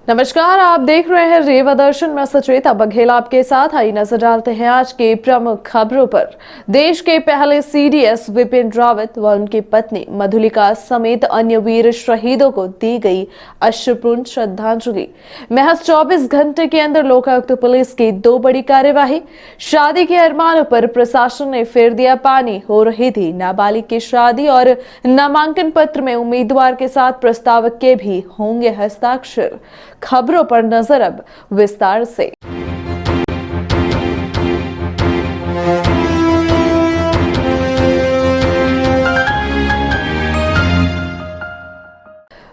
नमस्कार, आप देख रहे हैं रेवा दर्शन में सचेता बघेल आपके साथ। आई नजर डालते हैं आज के प्रमुख खबरों पर। देश के पहले सीडीएस विपिन रावत व उनकी पत्नी मधुलिका समेत अन्य वीर शहीदों को दी गई अश्रुपूर्ण श्रद्धांजलि। महज 24 घंटे के अंदर लोकायुक्त पुलिस की 2 बड़ी कार्यवाही। शादी के अरमानों पर प्रशासन ने फेर दिया पानी। हो रही थी नाबालिग की शादी और नामांकन पत्र में उम्मीदवार के साथ प्रस्तावक के भी होंगे हस्ताक्षर। खबरों पर नजर अब विस्तार से।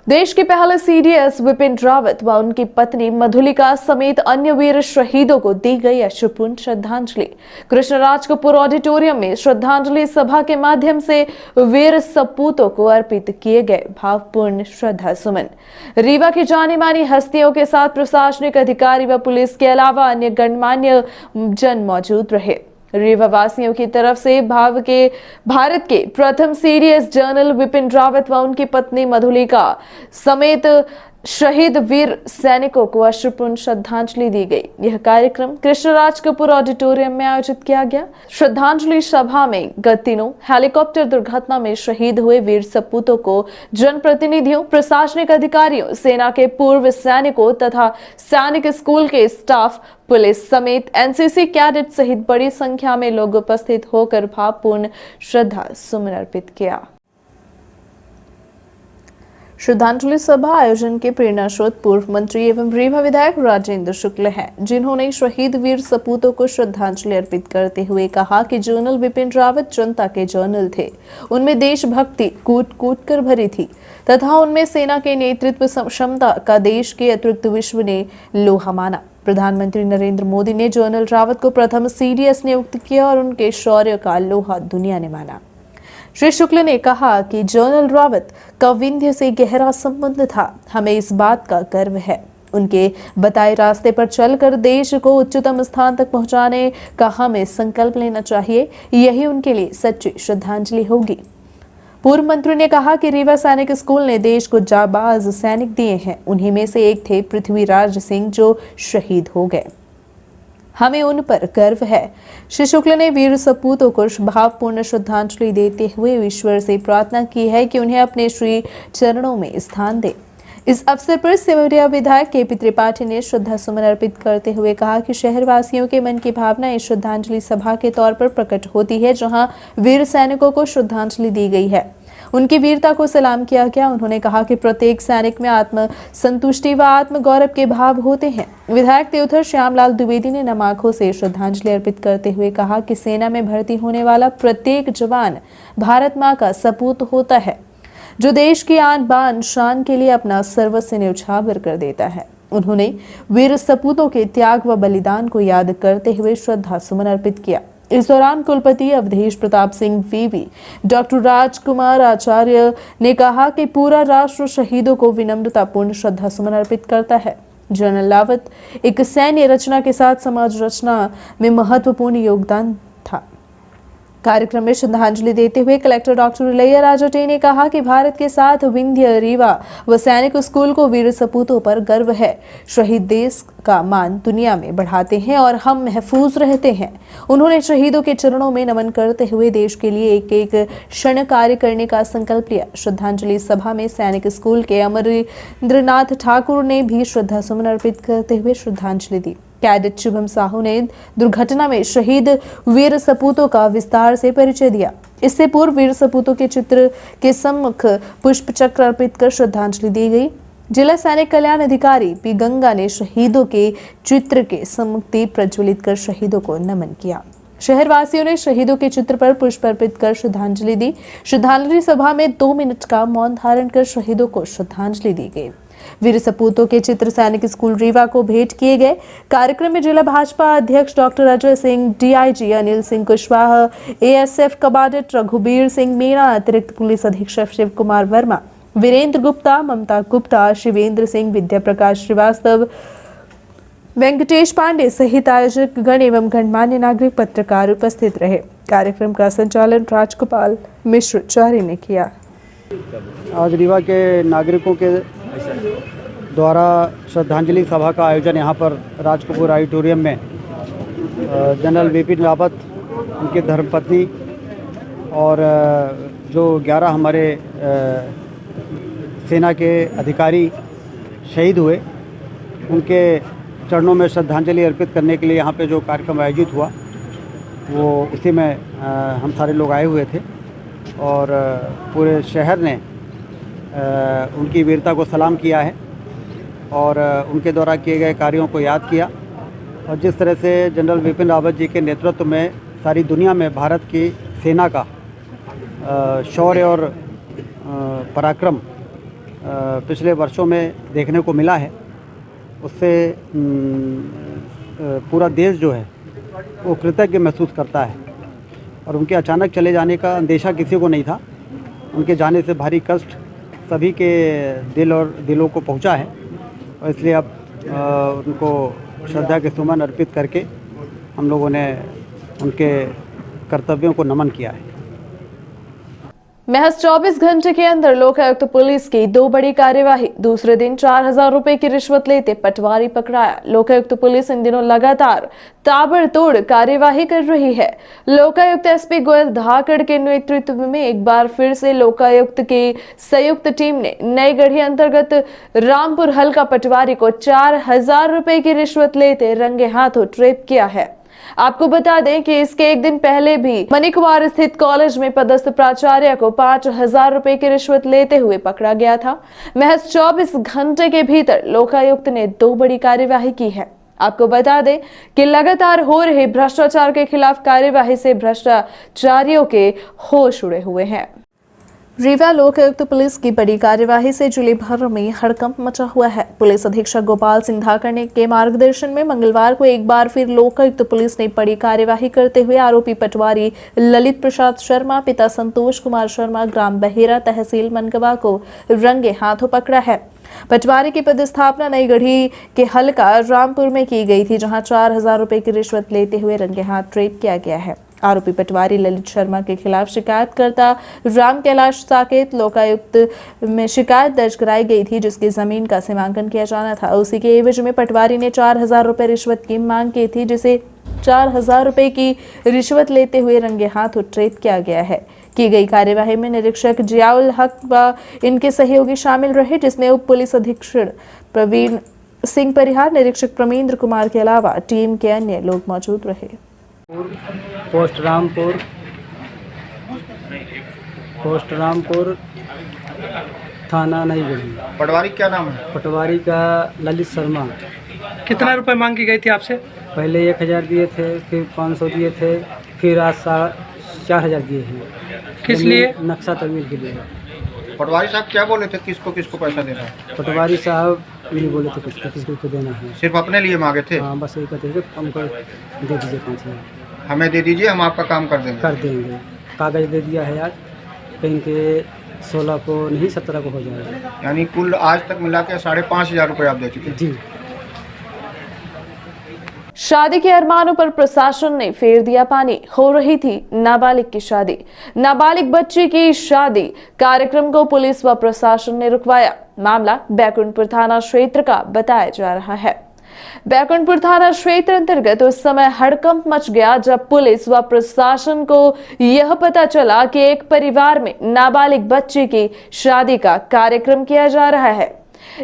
देश के पहले सीडीएस विपिन रावत व उनकी पत्नी मधुलिका समेत अन्य वीर शहीदों को दी गई अश्रुपूर्ण श्रद्धांजलि। कृष्णराज कपूर ऑडिटोरियम में श्रद्धांजलि सभा के माध्यम से वीर सपूतों को अर्पित किए गए भावपूर्ण श्रद्धा सुमन। रीवा की जानी मानी हस्तियों के साथ प्रशासनिक अधिकारी व पुलिस के अलावा अन्य गणमान्य जन मौजूद रहे। रीवा वासियों की तरफ से भारत के प्रथम सीडीएस जनरल विपिन रावत व उनकी पत्नी मधुलिका समेत शहीद वीर सैनिकों को अश्रुपूर्ण श्रद्धांजलि दी गई। यह कार्यक्रम कृष्णराज कपूर ऑडिटोरियम में आयोजित किया गया। श्रद्धांजलि सभा में गत दिनों हेलीकॉप्टर दुर्घटना में शहीद हुए वीर सपूतों को जनप्रतिनिधियों, प्रशासनिक अधिकारियों, सेना के पूर्व सैनिकों तथा सैनिक स्कूल के स्टाफ, पुलिस समेत एनसीसी कैडेट सहित बड़ी संख्या में लोग उपस्थित होकर भावपूर्ण श्रद्धा सुमन अर्पित किया। श्रद्धांजलि सभा आयोजन के प्रेरणा स्रोत पूर्व मंत्री एवं रीवा विधायक राजेंद्र शुक्ल हैं, जिन्होंने शहीद वीर सपूतों को श्रद्धांजलि अर्पित करते हुए कहा कि जनरल विपिन रावत जनता के जनरल थे। उनमें देशभक्ति कूट कूट कर भरी थी तथा उनमें सेना के नेतृत्व क्षमता का देश के अतिरिक्त विश्व ने लोहा माना। प्रधानमंत्री नरेंद्र मोदी ने जनरल रावत को प्रथम सीडीएस नियुक्त किया और उनके शौर्य का लोहा दुनिया ने माना। श्री शुक्ल ने कहा कि जनरल रावत का विंध्य से गहरा संबंध था। हमें इस बात का गर्व है। उनके बताए रास्ते पर चलकर देश को उच्चतम स्थान तक पहुंचाने का हमें संकल्प लेना चाहिए। यही उनके लिए सच्ची श्रद्धांजलि होगी। पूर्व मंत्री ने कहा कि रीवा सैनिक स्कूल ने देश को जाबाज सैनिक दिए हैं। उन्हीं में से एक थे पृथ्वीराज सिंह जो शहीद हो गए। हमें उन पर गर्व है। श्री शुक्ल ने वीर सपूतों को भावपूर्ण श्रद्धांजलि देते हुए ईश्वर से प्रार्थना की है कि उन्हें अपने श्री चरणों में स्थान दे। इस अवसर पर सिमरिया विधायक केपी त्रिपाठी ने श्रद्धा सुमन अर्पित करते हुए कहा कि शहरवासियों के मन की भावना इस श्रद्धांजलि सभा के तौर पर प्रकट होती है, जहां वीर सैनिकों को श्रद्धांजलि दी गई है। उनकी वीरता को सलाम किया गया। उन्होंने कहा कि प्रत्येक सैनिक में आत्म संतुष्टि व आत्म गौरव के भाव होते हैं। विधायक देवधर श्यामलाल द्विवेदी ने नम आंखों से श्रद्धांजलि अर्पित करते हुए कहा कि सेना में भर्ती होने वाला प्रत्येक जवान भारत मां का सपूत होता है, जो देश की आन बान शान के लिए अपना सर्वस्व न्यौछावर कर देता है। उन्होंने वीर सपूतों के त्याग व बलिदान को याद करते हुए श्रद्धा सुमन अर्पित किया। इस दौरान कुलपति अवधेश प्रताप सिंह वीवी, डॉक्टर राजकुमार आचार्य ने कहा कि पूरा राष्ट्र शहीदों को विनम्रतापूर्ण श्रद्धा सुमन अर्पित करता है। जनरल रावत एक सैन्य रचना के साथ समाज रचना में महत्वपूर्ण योगदान था। कार्यक्रम में श्रद्धांजलि देते हुए कलेक्टर डॉक्टर इलैया राजोटे ने कहा कि भारत के साथ विंध्य, रीवा व सैनिक स्कूल को वीर सपूतों पर गर्व है। शहीद देश का मान दुनिया में बढ़ाते हैं और हम महफूज रहते हैं। उन्होंने शहीदों के चरणों में नमन करते हुए देश के लिए एक एक क्षण कार्य करने का संकल्प लिया। श्रद्धांजलि सभा में सैनिक स्कूल के अमरेंद्रनाथ ठाकुर ने भी श्रद्धा सुमन अर्पित करते हुए श्रद्धांजलि दी। कैडेट शुभम साहू ने दुर्घटना में शहीद वीर सपूतों का विस्तार से परिचय दिया। इससे पूर्व वीर सपूतों के चित्र के सम्मुख पुष्प चक्र अर्पित कर श्रद्धांजलि दी गई। जिला सैनिक कल्याण अधिकारी पी गंगा ने शहीदों के चित्र के सम्मुख दीप प्रज्वलित कर शहीदों को नमन किया। शहरवासियों ने शहीदों के चित्र पर पुष्प अर्पित कर श्रद्धांजलि दी। श्रद्धांजलि सभा में 2 मिनट का मौन धारण कर शहीदों को श्रद्धांजलि दी गई। वीर सपूतों के चित्र सैनिक स्कूल रीवा को भेंट किए गए। कार्यक्रम में जिला भाजपा अध्यक्ष doctor Ajay Singh, DIG Anil Singh Kushwaha, ASF commandant Raghubir Singh Meena, अतिरिक्त पुलिस अधीक्षक शिव कुमार वर्मा, वीरेंद्र गुप्ता, ममता गुप्ता, शिवेंद्र सिंह, विद्या प्रकाश श्रीवास्तव, वेंकटेश पांडे सहित आयोजक गण एवं गणमान्य नागरिक पत्रकार उपस्थित रहे। कार्यक्रम का संचालन राजगोपाल मिश्र चारी ने किया। आज रीवा के नागरिकों के द्वारा श्रद्धांजलि सभा का आयोजन यहाँ पर राजकपूर ऑडिटोरियम में जनरल विपिन रावत, उनकी धर्मपत्नी और जो 11 हमारे सेना के अधिकारी शहीद हुए, उनके चरणों में श्रद्धांजलि अर्पित करने के लिए यहाँ पे जो कार्यक्रम आयोजित हुआ वो उसी में हम सारे लोग आए हुए थे और पूरे शहर ने उनकी वीरता को सलाम किया है और उनके द्वारा किए गए कार्यों को याद किया। और जिस तरह से जनरल विपिन रावत जी के नेतृत्व में सारी दुनिया में भारत की सेना का शौर्य और पराक्रम पिछले वर्षों में देखने को मिला है, उससे पूरा देश जो है वो कृतज्ञ महसूस करता है। और उनके अचानक चले जाने का अंदेशा किसी को नहीं था। उनके जाने से भारी कष्ट सभी के दिल और दिलों को पहुंचा है और इसलिए अब उनको श्रद्धा के सुमन अर्पित करके हम लोगों ने उनके कर्तव्यों को नमन किया है। महज 24 घंटे के अंदर लोकायुक्त पुलिस की 2 बड़ी कार्यवाही। दूसरे दिन 4,000 रुपए की रिश्वत लेते पटवारी पकड़ाया। लोकायुक्त पुलिस इन दिनों लगातार ताबड़तोड़ कार्यवाही कर रही है। लोकायुक्त एसपी गोयल धाकड़ के नेतृत्व में एक बार फिर से लोकायुक्त की संयुक्त टीम ने नई गढ़ी अंतर्गत रामपुर हल्का पटवारी को 4,000 रुपए की रिश्वत लेते रंगे हाथों ट्रेप किया है। आपको बता दें कि इसके एक दिन पहले भी मणिकुमार स्थित कॉलेज में पदस्थ प्राचार्य को 5,000 रुपए की रिश्वत लेते हुए पकड़ा गया था। महज 24 घंटे के भीतर लोकायुक्त ने 2 बड़ी कार्यवाही की है। आपको बता दें कि लगातार हो रहे भ्रष्टाचार के खिलाफ कार्यवाही से भ्रष्टाचारियों के होश उड़े हुए हैं। रीवा लोकायुक्त पुलिस की बड़ी कार्यवाही से जिले भर में हड़कंप मचा हुआ है। पुलिस अधीक्षक गोपाल सिंह धाकड़ के मार्गदर्शन में मंगलवार को एक बार फिर लोकायुक्त पुलिस ने बड़ी कार्यवाही करते हुए आरोपी पटवारी ललित प्रसाद शर्मा, पिता संतोष कुमार शर्मा, ग्राम बहेरा, तहसील मनकवा को रंगे हाथों पकड़ा है। पटवारी की पदस्थापना नई गढ़ी के हल्का रामपुर में की गई थी, जहां 4,000 रुपए की रिश्वत लेते हुए रंगे हाथ ट्रेप किया गया है। आरोपी पटवारी ललित शर्मा के खिलाफ शिकायतकर्ता राम कैलाश साकेत लोकायुक्त में शिकायत दर्ज कराई गई थी, जिसकी जमीन का सीमांकन किया जाना था। उसी के एवज में पटवारी ने 4,000 रुपए रिश्वत की मांग की थी, जिसे 4,000 रुपए की रिश्वत लेते हुए रंगे हाथ ट्रेप किया गया है। की गई कार्यवाही में निरीक्षक जियाउल हक व इनके सहयोगी शामिल रहे, जिसमें उप पुलिस अधीक्षक प्रवीण सिंह परिहार, निरीक्षक प्रमेंद्र कुमार के अलावा टीम के अन्य लोग मौजूद रहे। पोस्ट रामपुर थाना नई गढ़ी। पटवारी क्या नाम है? पटवारी का ललित शर्मा। कितना रुपए मांग की गई थी आपसे? पहले 1,000 दिए थे, फिर 500 दिए थे, फिर आज 4,000 दिए हैं। किस लिए? नक्शा तमीर के लिए। पटवारी साहब क्या बोले थे, किसको किसको पैसा देना है? पटवारी साहब नहीं बोले थे किसको देना है। सिर्फ अपने लिए मांगे थे? हाँ, बस यही कहते थे हमको दे दीजिए 5,000। हमें दे दीजिए, हम आपका काम कर देंगे। कागज दे दिया है आज, कहीं के 16 को नहीं 17 को हो जाएगा। यानी कुल आज तक मिला के 5,500 रुपये आप दे चुके? जी। शादी के अरमानों पर प्रशासन ने फेर दिया पानी। हो रही थी नाबालिग की शादी। नाबालिग बच्ची की शादी कार्यक्रम को पुलिस व प्रशासन ने रुकवाया। मामला बैकुंठपुर थाना क्षेत्र का बताया जा रहा है। बैकुंठपुर थाना क्षेत्र अंतर्गत उस समय हड़कंप मच गया जब पुलिस व प्रशासन को यह पता चला कि एक परिवार में नाबालिग बच्ची की शादी का कार्यक्रम किया जा रहा है।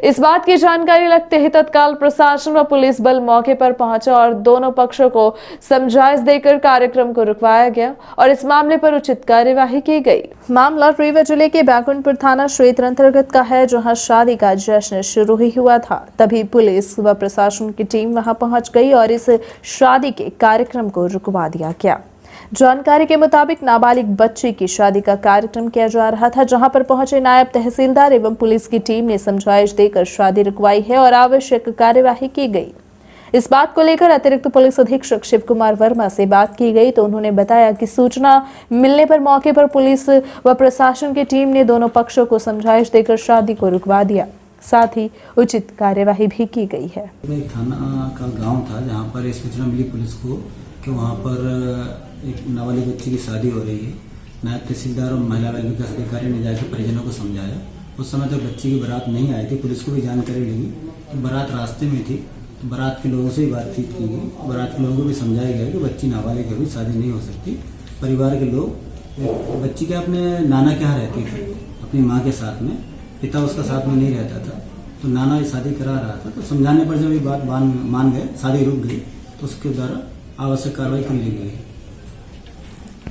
इस बात की जानकारी लगते ही तत्काल प्रशासन व पुलिस बल मौके पर पहुंचा और दोनों पक्षों को समझाइश देकर कार्यक्रम को रुकवाया गया और इस मामले पर उचित कार्यवाही की गई। मामला रीवा जिले के बैकुंठपुर थाना क्षेत्र अंतर्गत का है, जहां शादी का जश्न शुरू ही हुआ था। तभी पुलिस व प्रशासन की टीम वहां पहुंच गई और इस शादी के कार्यक्रम को रुकवा दिया गया। जानकारी के मुताबिक नाबालिग बच्ची की शादी का कार्यक्रम किया जा रहा था, जहां पर पहुंचे नायब तहसीलदार एवं पुलिस की टीम ने समझाइश देकर शादी रुकवाई है और आवश्यक कार्यवाही की गई। इस बात को लेकर अतिरिक्त पुलिस अधीक्षक शिव कुमार वर्मा से बात की गई तो उन्होंने बताया कि सूचना मिलने पर मौके पर पुलिस व प्रशासन की टीम ने दोनों पक्षों को समझाइश देकर शादी को रुकवा दिया, साथ ही उचित कार्यवाही भी की गई है। एक थाना का गाँव था जहाँ पर सूचना मिली पुलिस को कि वहाँ पर एक नाबालिग बच्ची की शादी हो रही है। नायब तहसीलदार और महिला बाल विकास अधिकारी ने जाकर परिजनों को समझाया उस समय तक बच्ची की बारात नहीं आई थी। पुलिस को भी जानकारी लगी तो बारात रास्ते में थी, तो बारात के लोगों से ही बातचीत की गई। बारात के लोगों को भी समझाया गया कि बच्ची नाबालिग है, अभी शादी नहीं हो सकती। परिवार के लोग, बच्ची के अपने नाना के यहाँ रहती थी अपनी माँ के साथ में, पिता उसका साथ में नहीं रहता था, तो नाना ये शादी करा रहा था। तो समझाने पर जब ये बात मान गए, शादी रुक गई, तो उसके द्वारा आवश्यक कार्रवाई कर ली गई।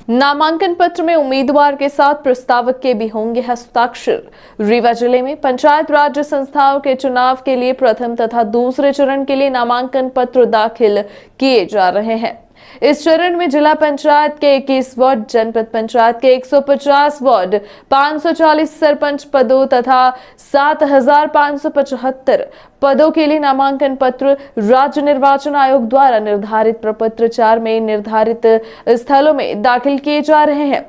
नामांकन पत्र में उम्मीदवार के साथ प्रस्तावक के भी होंगे हस्ताक्षर। रीवा जिले में पंचायत राज्य संस्थाओं के चुनाव के लिए प्रथम तथा दूसरे चरण के लिए नामांकन पत्र दाखिल किए जा रहे हैं। इस चरण में जिला पंचायत के 21 वार्ड, जनपद पंचायत के 150 वार्ड, 540 सरपंच पदों तथा 7,575 पदों के लिए नामांकन पत्र राज्य निर्वाचन आयोग द्वारा निर्धारित प्रपत्र 4 में निर्धारित स्थलों में दाखिल किए जा रहे हैं।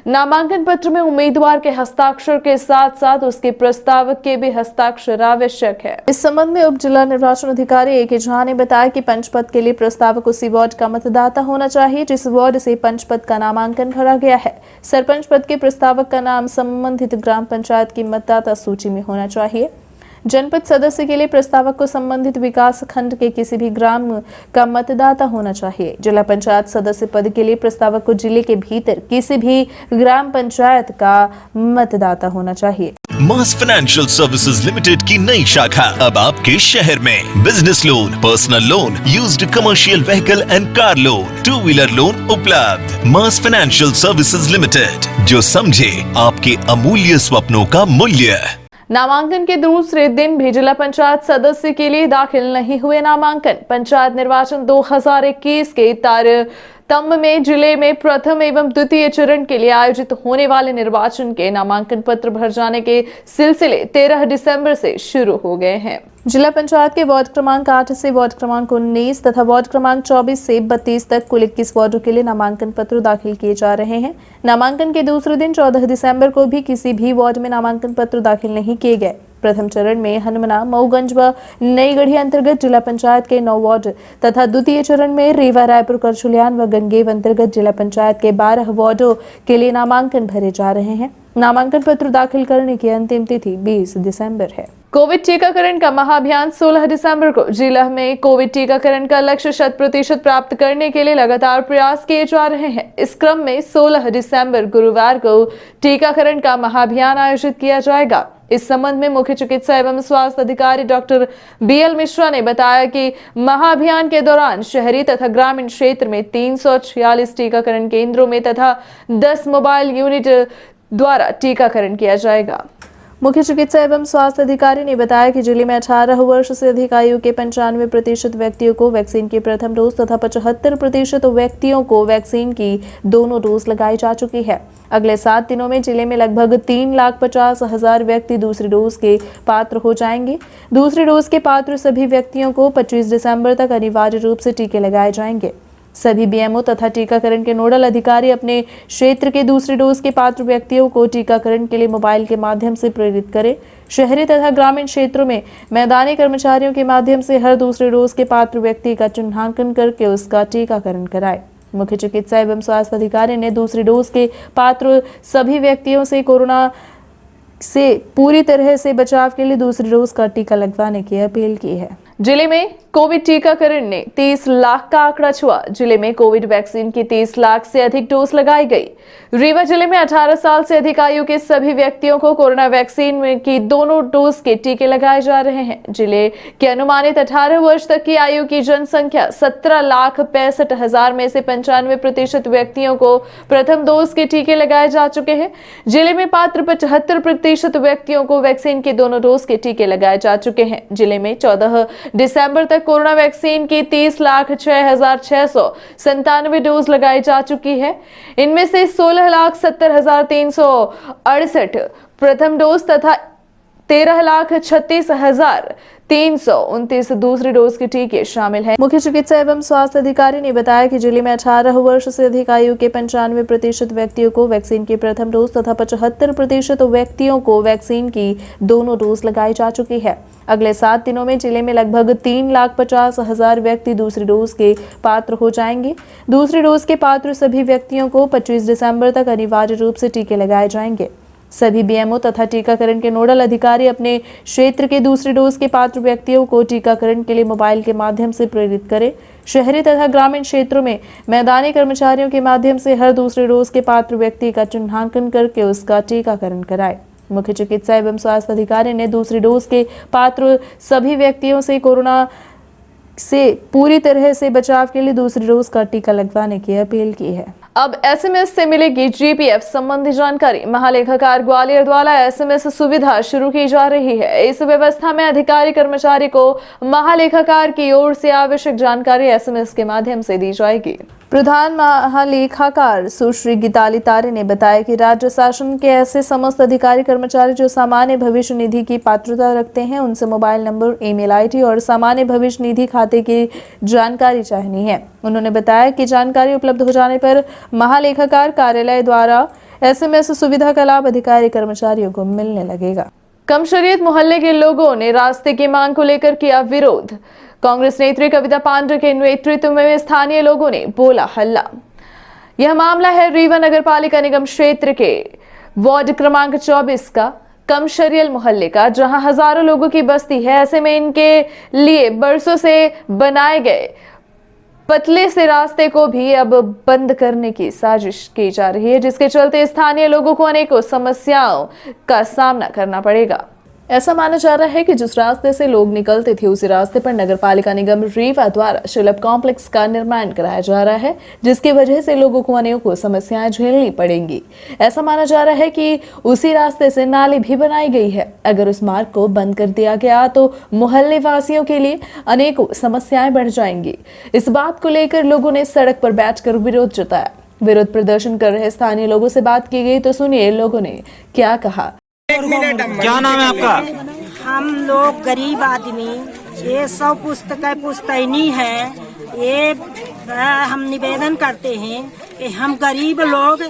नामांकन पत्र में उम्मीदवार के हस्ताक्षर के साथ साथ उसके प्रस्तावक के भी हस्ताक्षर आवश्यक है। इस संबंध में उप जिला निर्वाचन अधिकारी ए के झा ने बताया कि पंच पद के लिए प्रस्तावक उसी वार्ड का मतदाता होना चाहिए जिस वार्ड से पंच पद का नामांकन भरा गया है। सरपंच पद के प्रस्तावक का नाम संबंधित ग्राम पंचायत की मतदाता सूची में होना चाहिए। जनपद सदस्य के लिए प्रस्तावक को संबंधित विकास खंड के किसी भी ग्राम का मतदाता होना चाहिए। जिला पंचायत सदस्य पद के लिए प्रस्तावक को जिले के भीतर किसी भी ग्राम पंचायत का मतदाता होना चाहिए। मास फाइनेंशियल सर्विसेज लिमिटेड की नई शाखा अब आपके शहर में। Business loan, personal loan, used commercial vehicle and car loan, 2 wheeler loan उपलब्ध। मास फाइनेंशियल सर्विसेज लिमिटेड, जो समझे आपके अमूल्य स्वप्नों का मूल्य। नामांकन के दूसरे दिन भी जिला पंचायत सदस्य के लिए दाखिल नहीं हुए नामांकन। पंचायत निर्वाचन 2021 के तारतम्य में जिले में प्रथम एवं द्वितीय चरण के लिए आयोजित होने वाले निर्वाचन के नामांकन पत्र भर जाने के सिलसिले 13 दिसंबर से शुरू हो गए हैं। जिला पंचायत के वार्ड क्रमांक 8 से वार्ड क्रमांक 19 तथा वार्ड क्रमांक 24 से 32 तक कुल 21 वार्डों के लिए नामांकन पत्र दाखिल किए जा रहे हैं। नामांकन के दूसरे दिन 14 दिसंबर को भी किसी भी वार्ड में नामांकन पत्र दाखिल नहीं किए गए। प्रथम चरण में हनुमना, मऊगंज व नई गढ़ी अंतर्गत जिला पंचायत के 9 वार्ड तथा द्वितीय चरण में रीवा, रायपुर, करछुलियान व गंगेव अंतर्गत जिला पंचायत के 12 वार्डों के लिए नामांकन भरे जा रहे हैं। नामांकन पत्र दाखिल करने की अंतिम तिथि 20 दिसंबर है। कोविड टीकाकरण का महाअभियान 16 दिसंबर को। जिला में कोविड टीकाकरण का लक्ष्य 100% प्राप्त करने के लिए लगातार प्रयास किए जा रहे हैं। इस क्रम में 16 दिसंबर गुरुवार को टीकाकरण का महाअभियान आयोजित किया जाएगा। इस संबंध में मुख्य चिकित्सा एवं स्वास्थ्य अधिकारी डॉक्टर BL मिश्रा ने बताया कि महाअभियान के दौरान शहरी तथा ग्रामीण क्षेत्र में 346 टीकाकरण केंद्रों में तथा 10 मोबाइल यूनिट द्वारा टीकाकरण किया जाएगा। मुख्य चिकित्सा एवं स्वास्थ्य अधिकारी ने बताया कि जिले में 18 वर्ष से अधिक आयु के 95% व्यक्तियों को वैक्सीन की प्रथम डोज तथा 75% व्यक्तियों को वैक्सीन की दोनों डोज लगाई जा चुकी है। अगले 7 दिनों में जिले में लगभग 3,50,000 व्यक्ति दूसरी डोज के पात्र हो जाएंगे। दूसरी डोज के पात्र सभी व्यक्तियों को 25 दिसंबर तक अनिवार्य रूप से टीके लगाए जाएंगे। सभी BMO तथा टीकाकरण के नोडल अधिकारी अपने क्षेत्र के दूसरी डोज के पात्र व्यक्तियों को टीकाकरण के लिए मोबाइल के माध्यम से प्रेरित करें। शहरी तथा ग्रामीण क्षेत्रों में मैदानी कर्मचारियों के माध्यम से हर दूसरे डोज के पात्र व्यक्ति का चिन्हांकन करके उसका टीकाकरण कराएं। मुख्य चिकित्सा एवं स्वास्थ्य अधिकारी ने दूसरी डोज के पात्र सभी व्यक्तियों से कोरोना से पूरी तरह से बचाव के लिए दूसरी डोज का टीका लगवाने की अपील की है। जिले में कोविड टीकाकरण ने 30 लाख का आंकड़ा छुआ। जिले में कोविड वैक्सीन की 30 लाख से अधिक डोज लगाई गई। रीवा जिले में 18 साल से अधिक आयु के सभी व्यक्तियों को कोरोना वैक्सीन की दोनों डोज के टीके लगाए जा रहे हैं। जिले के अनुमानित 18 वर्ष तक की आयु की जनसंख्या 17,65,000 में से 95% व्यक्तियों को प्रथम डोज के टीके लगाए जा चुके हैं। जिले में पात्र 75% व्यक्तियों को वैक्सीन के दोनों डोज के टीके लगाए जा चुके हैं। जिले में 14 दिसंबर तक कोरोना वैक्सीन की 30,06,697 डोज लगाई जा चुकी है। इनमें से 16,70,368 प्रथम डोज तथा 13,36,329 दूसरी डोज के टीके शामिल हैं। मुख्य चिकित्सा एवं स्वास्थ्य अधिकारी ने बताया कि जिले में 18 वर्ष से अधिक आयु के 95% व्यक्तियों को वैक्सीन की प्रथम डोज तथा 75% व्यक्तियों को वैक्सीन की दोनों डोज लगाई जा चुकी है। अगले 7 दिनों में जिले में लगभग 3,50,000 व्यक्ति दूसरी डोज के पात्र हो जाएंगे। दूसरी डोज के पात्र सभी व्यक्तियों को 25 दिसंबर तक अनिवार्य रूप से टीके लगाए जाएंगे। सभी बीएमओ तथा टीकाकरण के नोडल अधिकारी अपने क्षेत्र के दूसरी डोज के पात्र व्यक्तियों को टीकाकरण के लिए मोबाइल के माध्यम से प्रेरित करें। शहरी तथा ग्रामीण क्षेत्रों में मैदानी कर्मचारियों के माध्यम से हर दूसरे डोज के पात्र व्यक्ति का चिन्हांकन करके उसका टीकाकरण कराएं। मुख्य चिकित्सा एवं स्वास्थ्य अधिकारी ने दूसरी डोज के पात्र सभी व्यक्तियों से कोरोना से पूरी तरह से बचाव के लिए दूसरी डोज का टीका लगवाने की अपील की है। अब एसएमएस से मिलेगी जीपीएफ संबंधी जानकारी। महालेखाकार ग्वालियर द्वारा एसएमएस सुविधा शुरू की जा रही है। इस व्यवस्था में अधिकारी कर्मचारी को महालेखाकार की ओर से आवश्यक जानकारी एसएमएस के माध्यम से दी जाएगी। प्रधान महालेखाकार सुश्री गीताली तारे ने बताया कि राज्य शासन के ऐसे समस्त अधिकारी कर्मचारी जो सामान्य भविष्य निधि की पात्रता रखते हैं, उनसे मोबाइल नंबर, ईमेल आईडी और सामान्य भविष्य निधि खाते की जानकारी चाहिए है। उन्होंने बताया कि जानकारी उपलब्ध हो जाने पर महालेखाकार कार्यालय द्वारा एसएमएस सुविधा का लाभ अधिकारी कर्मचारियों को मिलने लगेगा। कमशरीत मोहल्ले के लोगों ने रास्ते की मांग को लेकर किया विरोध। कांग्रेस नेत्री कविता पांडे के नेतृत्व में स्थानीय लोगों ने बोला हल्ला। यह मामला है रीवा नगर पालिका निगम क्षेत्र के वार्ड क्रमांक 24 का कमशरियल मोहल्ले का, जहां हजारों लोगों की बस्ती है। ऐसे में इनके लिए बरसों से बनाए गए पतले से रास्ते को भी अब बंद करने की साजिश की जा रही है, जिसके चलते स्थानीय लोगों को अनेकों समस्याओं का सामना करना पड़ेगा। ऐसा माना जा रहा है कि जिस रास्ते से लोग निकलते थे, उसी रास्ते पर नगरपालिका निगम रीवा द्वारा शिल्प कॉम्प्लेक्स का निर्माण कराया जा रहा है, जिसकी वजह से लोगों को अनेकों समस्याएं झेलनी पड़ेंगी। ऐसा माना जा रहा है कि उसी रास्ते से नाली भी बनाई गई है। अगर उस मार्ग को बंद कर दिया गया तो मोहल्ले वासियों के लिए अनेकों समस्याएं बढ़ जाएंगी। इस बात को लेकर लोगों ने सड़क पर बैठकर विरोध जताया। विरोध प्रदर्शन कर रहे स्थानीय लोगों से बात की गई, तो सुनिए लोगों ने क्या कहा। क्या नाम है आपका? हम लोग गरीब आदमी, ये सब पुश्तैनी है। ये हम निवेदन करते हैं कि हम गरीब लोग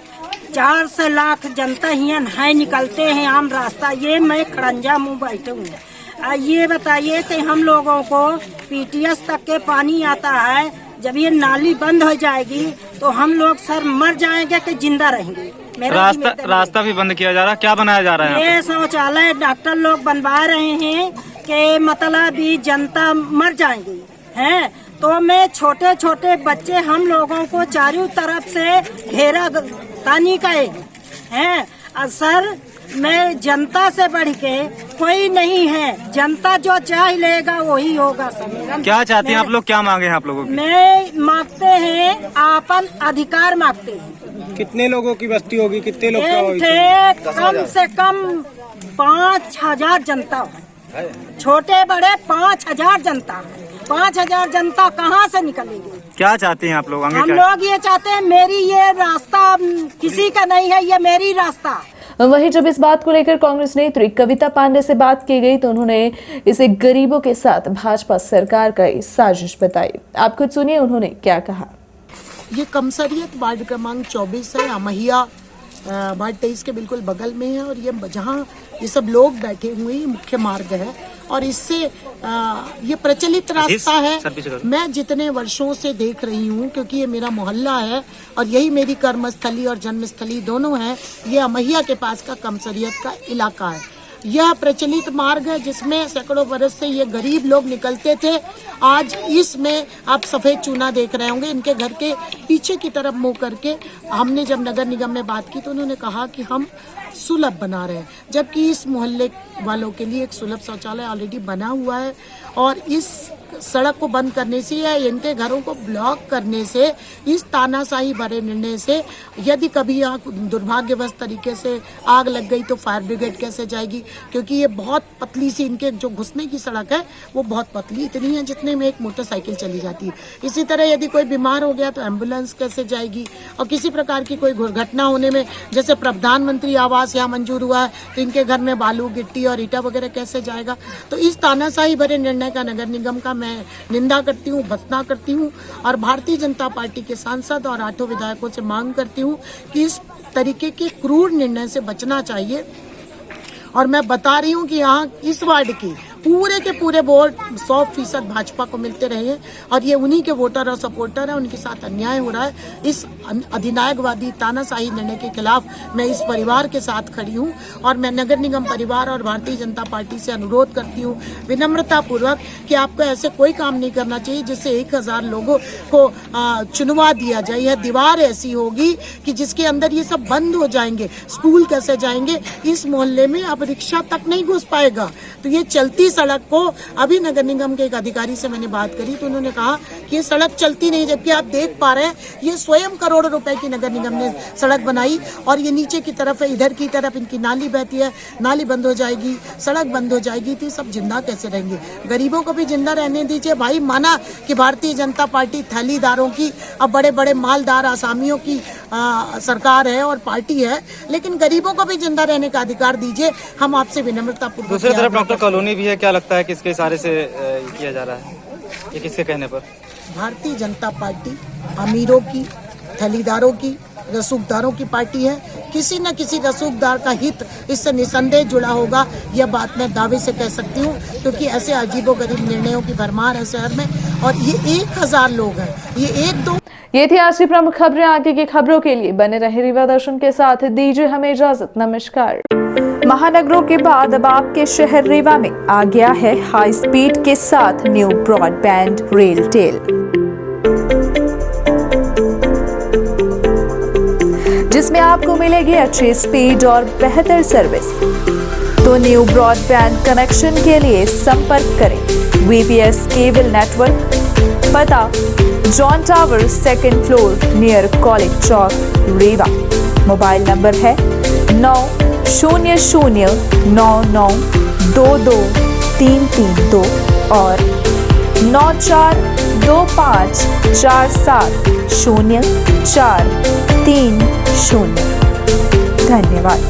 4 से लाख जनता हियन है, निकलते हैं आम रास्ता। ये मैं खड़ंजा मुँह बैठे हूँ। ये बताइए कि हम लोगों को पीटीएस तक के पानी आता है। जब ये नाली बंद हो जाएगी तो हम लोग सर मर जाएंगे कि जिंदा रहेंगे। रास्ता भी बंद किया जा रहा है। क्या बनाया जा रहा है? ये शौचालय डॉक्टर लोग बनवा रहे हैं कि मतलब ये जनता मर जाएंगी हैं। तो मैं छोटे छोटे बच्चे हम लोगों को चारों तरफ से घेरा तानी का है। सर मैं जनता से बढ़ के कोई नहीं है। जनता जो चाह लेगा वही होगा सर। क्या चाहते हैं आप लोग? क्या मांगे हैं आप लोगों की? मैं मांगते हैं आपन अधिकार मांगते हैं। कितने लोगों की बस्ती होगी? कितने लोग कम से कम 5000 जनता है। छोटे बड़े 5000 जनता। 5000 जनता कहाँ से निकलेगी? क्या चाहते हैं आप लोग? हम लोग ये चाहते हैं, मेरी ये रास्ता किसी का नहीं है, ये मेरी रास्ता। वहीं जब इस बात को लेकर कांग्रेस नेत्री कविता पांडे से बात की गई, तो उन्होंने इसे गरीबों के साथ भाजपा सरकार का साजिश बताई। आप खुद सुनिए उन्होंने क्या कहा। ये कमसरियत वार्ड क्रमांक 24 है, अमहिया वार्ड 23 के बिल्कुल बगल में है। और ये जहाँ ये सब लोग बैठे हुए हैं, मुख्य मार्ग है और इससे ये प्रचलित रास्ता है। मैं जितने वर्षों से देख रही हूँ, क्योंकि ये मेरा मोहल्ला है और यही मेरी कर्मस्थली और जन्मस्थली दोनों है। ये अमहिया के पास का कमसरियत का इलाका है। यह प्रचलित मार्ग है जिसमें सैकड़ों बरस से ये गरीब लोग निकलते थे। आज इसमें आप सफ़ेद चूना देख रहे होंगे। इनके घर के पीछे की तरफ मुँह करके हमने जब नगर निगम में बात की तो उन्होंने कहा कि हम सुलभ बना रहे हैं, जबकि इस मोहल्ले वालों के लिए एक सुलभ शौचालय ऑलरेडी बना हुआ है। और इस सड़क को बंद करने से या इनके घरों को ब्लॉक करने से, इस तानाशाही भरे निर्णय से, यदि कभी यहाँ दुर्भाग्यवश तरीके से आग लग गई तो फायर ब्रिगेड कैसे जाएगी? क्योंकि ये बहुत पतली सी, इनके जो घुसने की सड़क है वो बहुत पतली, इतनी है जितने में एक मोटरसाइकिल चली जाती है। इसी तरह यदि कोई बीमार हो गया तो एम्बुलेंस कैसे जाएगी? और किसी प्रकार की कोई दुर्घटना होने में, जैसे प्रधानमंत्री आवास यहाँ मंजूर हुआ है तो इनके घर में बालू, गिट्टी और ईटा वगैरह कैसे जाएगा? तो इस तानाशाही भरे निर्णय का नगर निगम का मैं निंदा करती हूँ, भत्सना करती हूँ और भारतीय जनता पार्टी के सांसद और 8 विधायकों से मांग करती हूँ कि इस तरीके के क्रूर निर्णय से बचना चाहिए। और मैं बता रही हूँ कि यहाँ इस वार्ड की पूरे के पूरे वोट 100% भाजपा को मिलते रहे हैं और ये उन्हीं के वोटर और सपोर्टर हैं। उनके साथ अन्याय हो रहा है। इस अधिनायकवादी तानाशाही निर्णय के खिलाफ मैं इस परिवार के साथ खड़ी हूँ और मैं नगर निगम परिवार और भारतीय जनता पार्टी से अनुरोध करती हूँ विनम्रता पूर्वक कि आपको ऐसे कोई काम नहीं करना चाहिए जिससे 1000 लोगों को चुनवा दिया जाए। यह दीवार ऐसी होगी कि जिसके अंदर ये सब बंद हो जाएंगे। स्कूल कैसे जाएंगे? इस मोहल्ले में अब रिक्शा तक नहीं घुस पाएगा। तो ये चलती सड़क को अभी नगर निगम के एक अधिकारी से मैंने बात करी तो उन्होंने कहा कि ये सड़क चलती नहीं, जबकि आप देख पा रहे हैं ये स्वयं करोड़ों रुपए की नगर निगम ने सड़क बनाई और ये नीचे की तरफ है, इधर की तरफ इनकी नाली बहती है, नाली बंद हो जाएगी, सड़क बंद हो जाएगी तो सब जिंदा कैसे रहेंगे? गरीबों को भी जिंदा रहने दीजिए भाई। माना कि भारतीय जनता पार्टी थैलीदारों की, अब बड़े बड़े मालदार आसामियों की सरकार है और पार्टी है, लेकिन गरीबों को भी जिंदा रहने का अधिकार दीजिए। हम आपसे विनम्रता पूर्वक। दूसरी तरफ डॉक्टर कॉलोनी भी है, क्या लगता है किसके इशारे से किया जा रहा है, ये किसके कहने पर? भारतीय जनता पार्टी अमीरों की, थैलीदारों की, रसूखदारों की पार्टी है। किसी न किसी रसूखदार का हित इससे निसंदेह जुड़ा होगा, यह बात मैं दावे से कह सकती हूँ, क्योंकि ऐसे अजीबोगरीब निर्णयों की भरमार है शहर में और ये 1000 लोग हैं, ये 1-2। ये थी आज की प्रमुख खबरें। आगे की खबरों के लिए बने रहे रीवा दर्शन के साथ। दीजिए हमें इजाजत। नमस्कार। महानगरों के बाद अब आपके शहर रीवा में आ गया है हाई स्पीड के साथ न्यू ब्रॉडबैंड रेलटेल, जिसमें आपको मिलेगी अच्छी स्पीड और बेहतर सर्विस। तो न्यू ब्रॉडबैंड कनेक्शन के लिए संपर्क करें VPS केबल नेटवर्क, पता John tower 2nd floor near college चौक रीवा। मोबाइल नंबर है 900099222332 और 9425470430। धन्यवाद।